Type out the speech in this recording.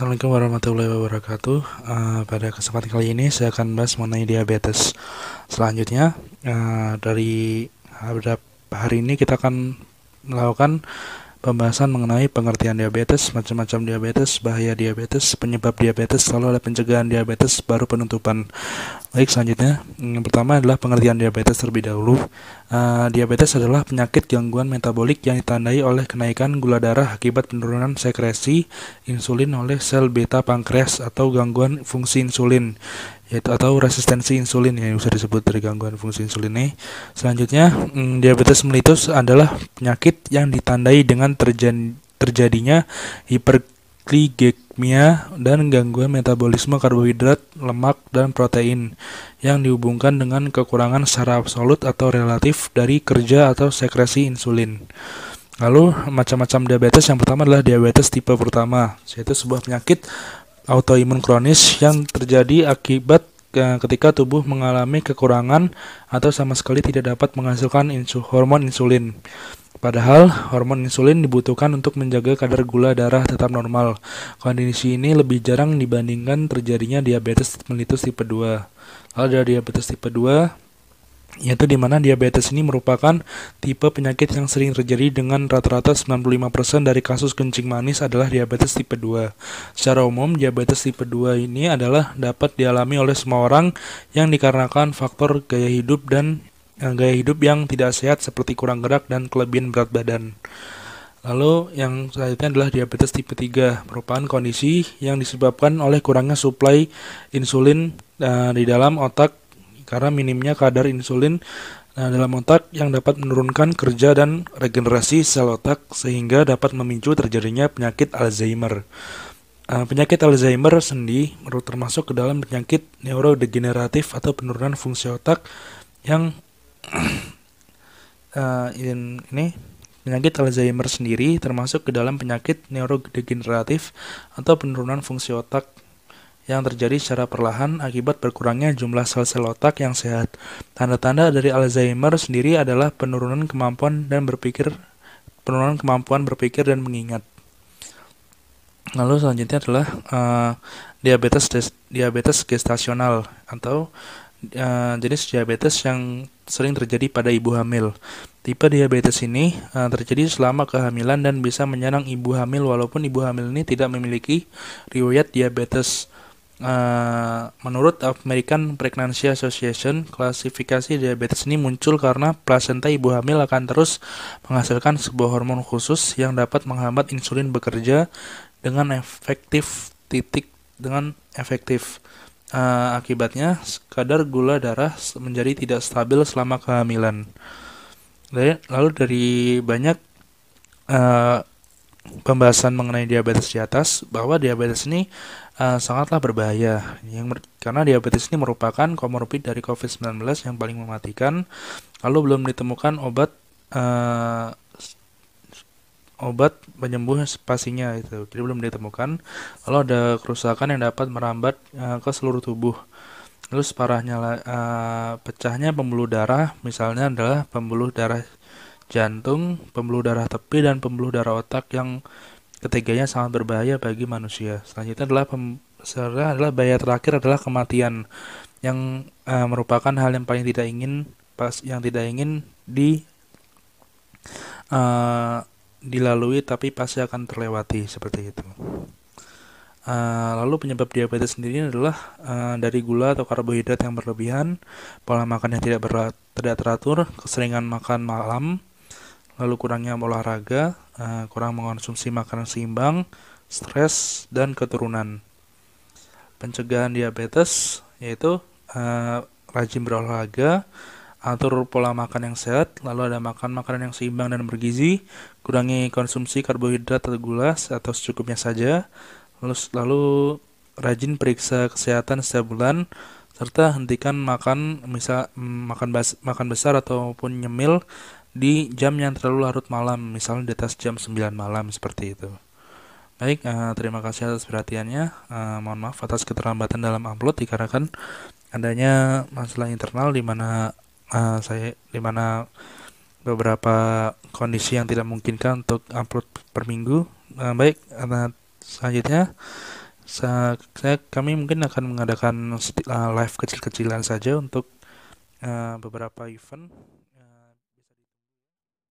Assalamualaikum warahmatullahi wabarakatuh. Pada kesempatan kali ini saya akan bahas mengenai diabetes. Selanjutnya, dari hari ini kita akan melakukan pembahasan mengenai pengertian diabetes, macam-macam diabetes, bahaya diabetes, penyebab diabetes, lalu ada pencegahan diabetes, baru penutupan. Baik, selanjutnya, yang pertama adalah pengertian diabetes terlebih dahulu. Diabetes adalah penyakit gangguan metabolik yang ditandai oleh kenaikan gula darah akibat penurunan sekresi insulin oleh sel beta pankreas atau gangguan fungsi insulin, yaitu atau resistensi insulin yang bisa disebut dari gangguan fungsi insulin ini. Selanjutnya, diabetes mellitus adalah penyakit yang ditandai dengan terjadinya hiperglikemia dan gangguan metabolisme karbohidrat, lemak, dan protein yang dihubungkan dengan kekurangan secara absolut atau relatif dari kerja atau sekresi insulin. Lalu macam-macam diabetes, yang pertama adalah diabetes tipe pertama, yaitu sebuah penyakit autoimun kronis yang terjadi akibat ketika tubuh mengalami kekurangan atau sama sekali tidak dapat menghasilkan hormon insulin. Padahal hormon insulin dibutuhkan untuk menjaga kadar gula darah tetap normal. Kondisi ini lebih jarang dibandingkan terjadinya diabetes mellitus tipe 2. Lalu ada diabetes tipe 2, yaitu di mana diabetes ini merupakan tipe penyakit yang sering terjadi dengan rata-rata 95% dari kasus kencing manis adalah diabetes tipe 2. Secara umum, diabetes tipe 2 ini adalah dapat dialami oleh semua orang yang dikarenakan faktor gaya hidup yang tidak sehat seperti kurang gerak dan kelebihan berat badan. Lalu yang selanjutnya adalah diabetes tipe 3, merupakan kondisi yang disebabkan oleh kurangnya suplai insulin di dalam otak karena minimnya kadar insulin dalam otak yang dapat menurunkan kerja dan regenerasi sel otak sehingga dapat memicu terjadinya penyakit Alzheimer. Penyakit Alzheimer sendiri termasuk ke dalam penyakit neurodegeneratif atau penurunan fungsi otak yang ini penyakit Alzheimer sendiri termasuk ke dalam penyakit neurodegeneratif atau penurunan fungsi otak yang terjadi secara perlahan akibat berkurangnya jumlah sel-sel otak yang sehat. Tanda-tanda dari Alzheimer sendiri adalah penurunan kemampuan berpikir dan mengingat. Lalu selanjutnya adalah diabetes gestasional atau jenis diabetes yang sering terjadi pada ibu hamil. Tipe diabetes ini terjadi selama kehamilan dan bisa menyerang ibu hamil walaupun ibu hamil ini tidak memiliki riwayat diabetes. Menurut American Pregnancy Association, klasifikasi diabetes ini muncul karena plasenta ibu hamil akan terus menghasilkan sebuah hormon khusus yang dapat menghambat insulin bekerja dengan efektif. Akibatnya, kadar gula darah menjadi tidak stabil selama kehamilan. Lalu dari banyak pembahasan mengenai diabetes di atas, bahwa diabetes ini sangatlah berbahaya karena diabetes ini merupakan komorbid dari COVID-19 yang paling mematikan. Lalu belum ditemukan obat penyembuh pastinya itu, jadi belum ditemukan. Lalu ada kerusakan yang dapat merambat ke seluruh tubuh. Lalu separahnya pecahnya pembuluh darah, misalnya adalah pembuluh darah jantung, pembuluh darah tepi, dan pembuluh darah otak yang ketiganya sangat berbahaya bagi manusia. Selanjutnya adalah bahaya terakhir adalah kematian yang merupakan hal yang paling tidak ingin dilalui tapi pasti akan terlewati seperti itu. Lalu penyebab diabetes sendiri adalah dari gula atau karbohidrat yang berlebihan, pola makan yang tidak teratur, keseringan makan malam, lalu kurangnya olahraga, kurang mengonsumsi makanan seimbang, stres, dan keturunan. Pencegahan diabetes yaitu rajin berolahraga, atur pola makan yang sehat, lalu ada makan makanan yang seimbang dan bergizi, kurangi konsumsi karbohidrat atau gula atau secukupnya saja, lalu rajin periksa kesehatan setiap bulan, serta hentikan makan besar ataupun nyemil di jam yang terlalu larut malam, misalnya di atas jam 9 malam seperti itu. Baik, terima kasih atas perhatiannya. Mohon maaf atas keterlambatan dalam upload dikarenakan adanya masalah internal di mana beberapa kondisi yang tidak memungkinkan untuk upload per minggu. Baik, selanjutnya Kami mungkin akan mengadakan live kecil-kecilan saja untuk beberapa event.